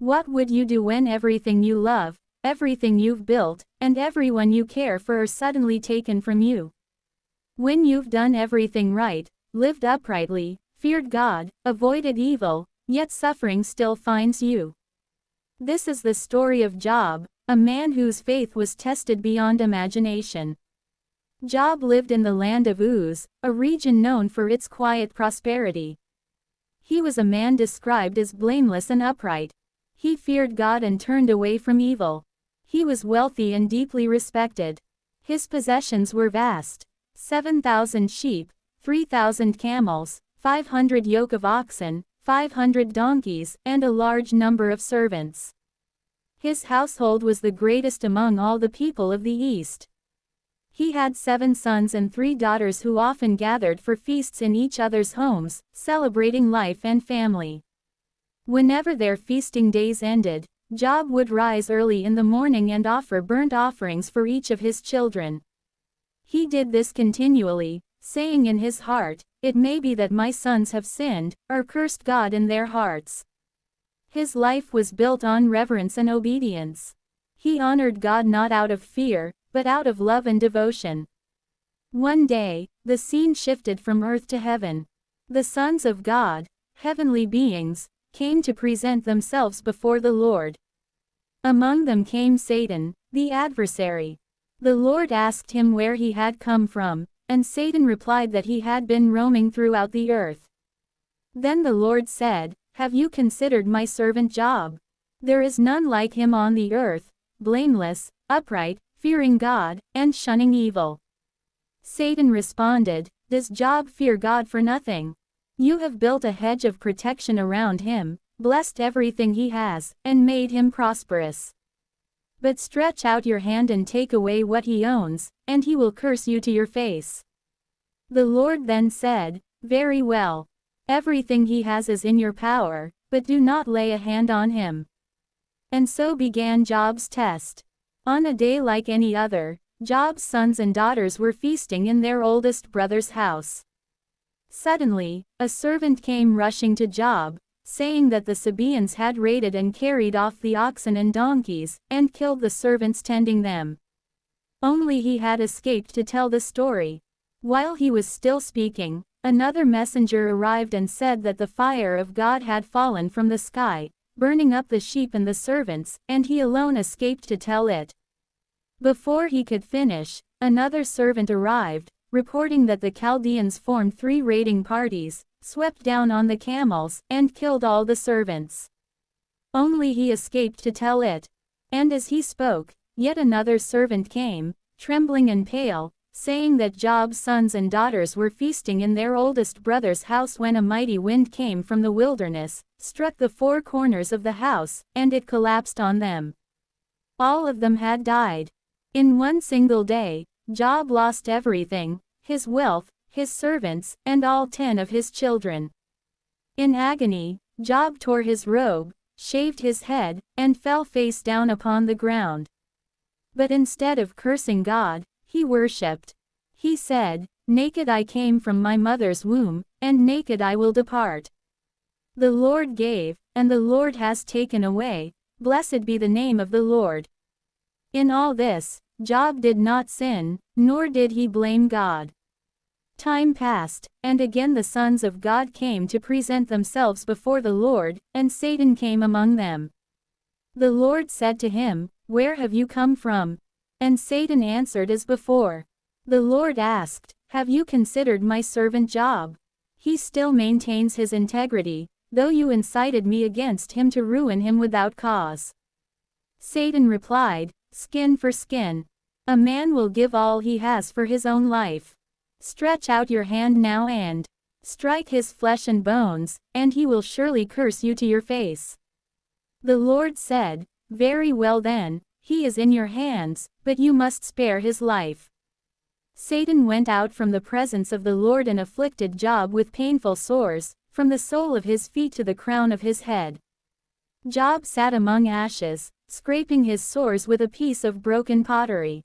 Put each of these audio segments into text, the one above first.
What would you do when everything you love, everything you've built, and everyone you care for are suddenly taken from you? When you've done everything right, lived uprightly, feared God, avoided evil, yet suffering still finds you. This is the story of Job, a man whose faith was tested beyond imagination. Job lived in the land of Uz, a region known for its quiet prosperity. He was a man described as blameless and upright. He feared God and turned away from evil. He was wealthy and deeply respected. His possessions were vast: 7,000 sheep, 3,000 camels, 500 yoke of oxen, 500 donkeys, and a large number of servants. His household was the greatest among all the people of the East. He had 7 sons and 3 daughters who often gathered for feasts in each other's homes, celebrating life and family. Whenever their feasting days ended, Job would rise early in the morning and offer burnt offerings for each of his children. He did this continually, saying in his heart, "It may be that my sons have sinned, or cursed God in their hearts." His life was built on reverence and obedience. He honored God not out of fear, but out of love and devotion. One day, the scene shifted from earth to heaven. The sons of God, heavenly beings, came to present themselves before the Lord. Among them came Satan, the adversary. The Lord asked him where he had come from, and Satan replied that he had been roaming throughout the earth. Then the Lord said, "Have you considered my servant Job? There is none like him on the earth, blameless, upright, fearing God, and shunning evil." Satan responded, "Does Job fear God for nothing? You have built a hedge of protection around him, blessed everything he has, and made him prosperous. But stretch out your hand and take away what he owns, and he will curse you to your face." The Lord then said, "Very well. Everything he has is in your power, but do not lay a hand on him." And so began Job's test. On a day like any other, Job's sons and daughters were feasting in their oldest brother's house. Suddenly, a servant came rushing to Job, saying that the Sabaeans had raided and carried off the oxen and donkeys, and killed the servants tending them. Only he had escaped to tell the story. While he was still speaking, another messenger arrived and said that the fire of God had fallen from the sky, burning up the sheep and the servants, and he alone escaped to tell it. Before he could finish, another servant arrived, reporting that the Chaldeans formed 3 raiding parties, swept down on the camels, and killed all the servants. Only he escaped to tell it. And as he spoke, yet another servant came, trembling and pale, saying that Job's sons and daughters were feasting in their oldest brother's house when a mighty wind came from the wilderness, struck the 4 corners of the house, and it collapsed on them. All of them had died. In one single day, Job lost everything: his wealth, his servants, and all 10 of his children. In agony, Job tore his robe, shaved his head, and fell face down upon the ground. But instead of cursing God, he worshipped. He said, "Naked I came from my mother's womb, and naked I will depart. The Lord gave, and the Lord has taken away, blessed be the name of the Lord." In all this, Job did not sin, nor did he blame God. Time passed, and again the sons of God came to present themselves before the Lord, and Satan came among them. The Lord said to him, "Where have you come from?" And Satan answered as before. The Lord asked, "Have you considered my servant Job? He still maintains his integrity, though you incited me against him to ruin him without cause." Satan replied, "Skin for skin. A man will give all he has for his own life. Stretch out your hand now and strike his flesh and bones, and he will surely curse you to your face." The Lord said, "Very well then, he is in your hands, but you must spare his life." Satan went out from the presence of the Lord and afflicted Job with painful sores, from the sole of his feet to the crown of his head. Job sat among ashes, scraping his sores with a piece of broken pottery.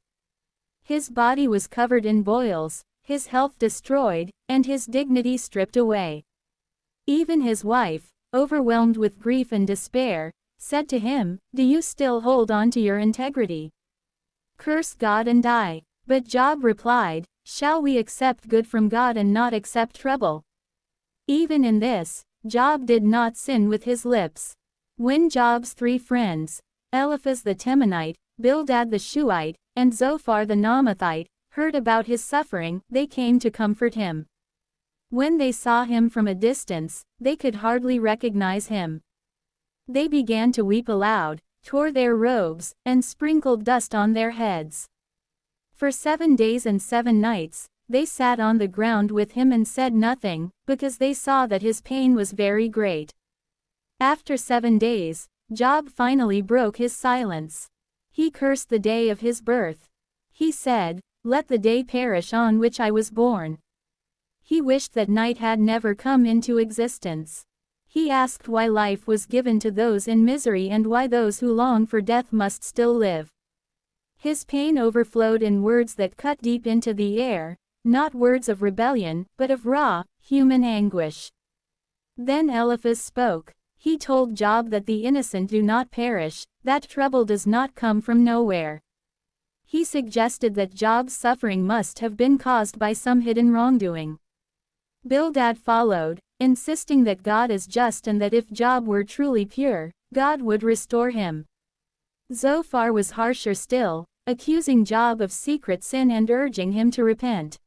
His body was covered in boils, his health destroyed, and his dignity stripped away. Even his wife, overwhelmed with grief and despair, said to him, "Do you still hold on to your integrity? Curse God and die." But Job replied, "Shall we accept good from God and not accept trouble?" Even in this, Job did not sin with his lips. When Job's three friends, Eliphaz the Temanite, Bildad the Shuhite, and Zophar the Naamathite, heard about his suffering, they came to comfort him. When they saw him from a distance, they could hardly recognize him. They began to weep aloud, tore their robes, and sprinkled dust on their heads. For 7 days and 7 nights, they sat on the ground with him and said nothing, because they saw that his pain was very great. After 7 days, Job finally broke his silence. He cursed the day of his birth. He said, "Let the day perish on which I was born." He wished that night had never come into existence. He asked why life was given to those in misery and why those who long for death must still live. His pain overflowed in words that cut deep into the air, not words of rebellion, but of raw, human anguish. Then Eliphaz spoke. He told Job that the innocent do not perish, that trouble does not come from nowhere. He suggested that Job's suffering must have been caused by some hidden wrongdoing. Bildad followed, insisting that God is just and that if Job were truly pure, God would restore him. Zophar was harsher still, accusing Job of secret sin and urging him to repent.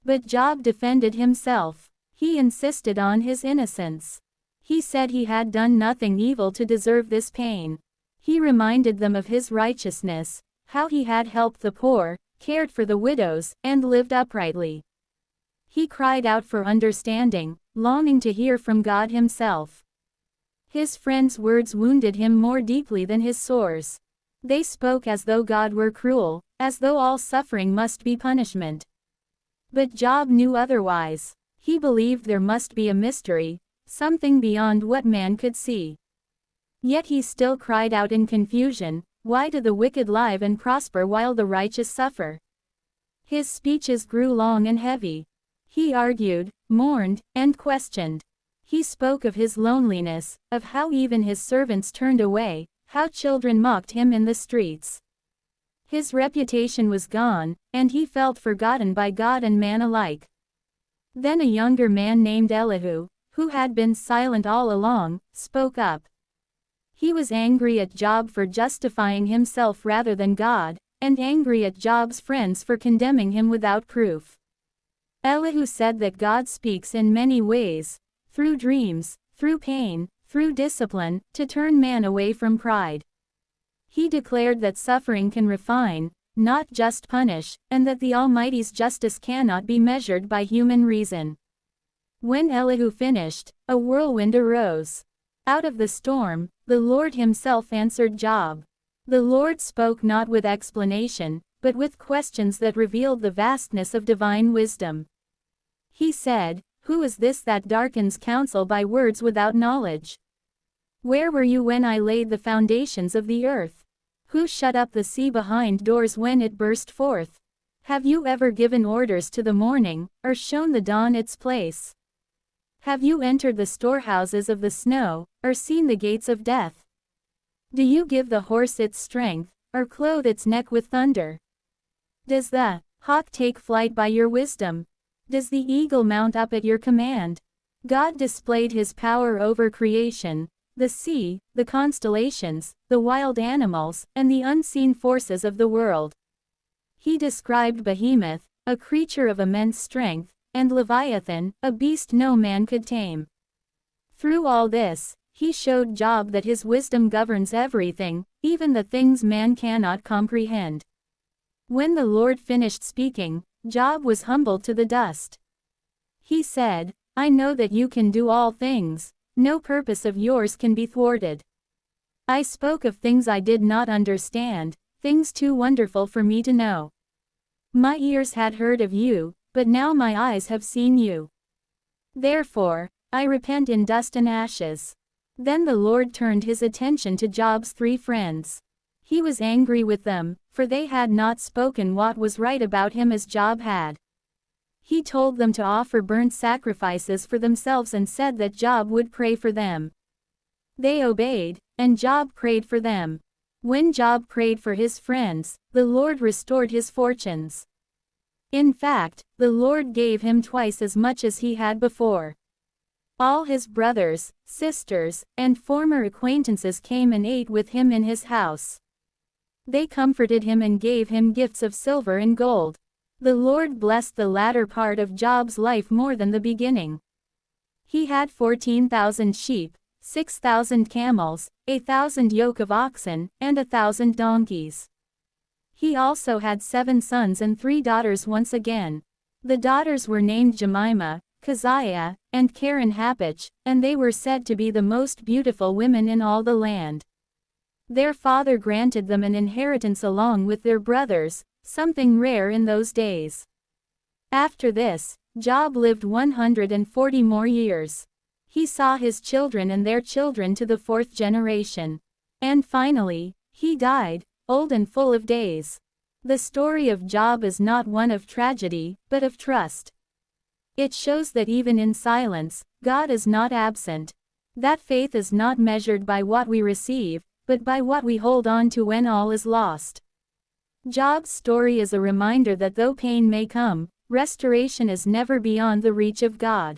But Job defended himself. He insisted on his innocence. He said he had done nothing evil to deserve this pain. He reminded them of his righteousness, how he had helped the poor, cared for the widows, and lived uprightly. He cried out for understanding, longing to hear from God himself. His friends' words wounded him more deeply than his sores. They spoke as though God were cruel, as though all suffering must be punishment. But Job knew otherwise. He believed there must be a mystery, something beyond what man could see. Yet he still cried out in confusion, "Why do the wicked live and prosper while the righteous suffer?" His speeches grew long and heavy. He argued, mourned, and questioned. He spoke of his loneliness, of how even his servants turned away, how children mocked him in the streets. His reputation was gone, and he felt forgotten by God and man alike. Then a younger man named Elihu, who had been silent all along, spoke up. He was angry at Job for justifying himself rather than God, and angry at Job's friends for condemning him without proof. Elihu said that God speaks in many ways, through dreams, through pain, through discipline, to turn man away from pride. He declared that suffering can refine, not just punish, and that the Almighty's justice cannot be measured by human reason. When Elihu finished, a whirlwind arose. Out of the storm, the Lord himself answered Job. The Lord spoke not with explanation, but with questions that revealed the vastness of divine wisdom. He said, "Who is this that darkens counsel by words without knowledge? Where were you when I laid the foundations of the earth? Who shut up the sea behind doors when it burst forth? Have you ever given orders to the morning, or shown the dawn its place? Have you entered the storehouses of the snow, or seen the gates of death? Do you give the horse its strength, or clothe its neck with thunder? Does the hawk take flight by your wisdom? Does the eagle mount up at your command?" God displayed his power over creation, the sea, the constellations, the wild animals, and the unseen forces of the world. He described Behemoth, a creature of immense strength, and Leviathan, a beast no man could tame. Through all this, he showed Job that his wisdom governs everything, even the things man cannot comprehend. When the Lord finished speaking, Job was humbled to the dust. He said, "I know that you can do all things, no purpose of yours can be thwarted. I spoke of things I did not understand, things too wonderful for me to know. My ears had heard of you, but now my eyes have seen you. Therefore, I repent in dust and ashes." Then the Lord turned his attention to Job's three friends. He was angry with them, for they had not spoken what was right about him as Job had. He told them to offer burnt sacrifices for themselves and said that Job would pray for them. They obeyed, and Job prayed for them. When Job prayed for his friends, the Lord restored his fortunes. In fact, the Lord gave him twice as much as he had before. All his brothers, sisters, and former acquaintances came and ate with him in his house. They comforted him and gave him gifts of silver and gold. The Lord blessed the latter part of Job's life more than the beginning. He had 14,000 sheep, 6,000 camels, 1,000 yoke of oxen, and 1,000 donkeys. He also had 7 sons and 3 daughters once again. The daughters were named Jemimah, Keziah, and Karen Hapach, and they were said to be the most beautiful women in all the land. Their father granted them an inheritance along with their brothers, something rare in those days. After this, Job lived 140 more years. He saw his children and their children to the 4th generation. And finally, he died, old and full of days. The story of Job is not one of tragedy, but of trust. It shows that even in silence, God is not absent. That faith is not measured by what we receive, but by what we hold on to when all is lost. Job's story is a reminder that though pain may come, restoration is never beyond the reach of God.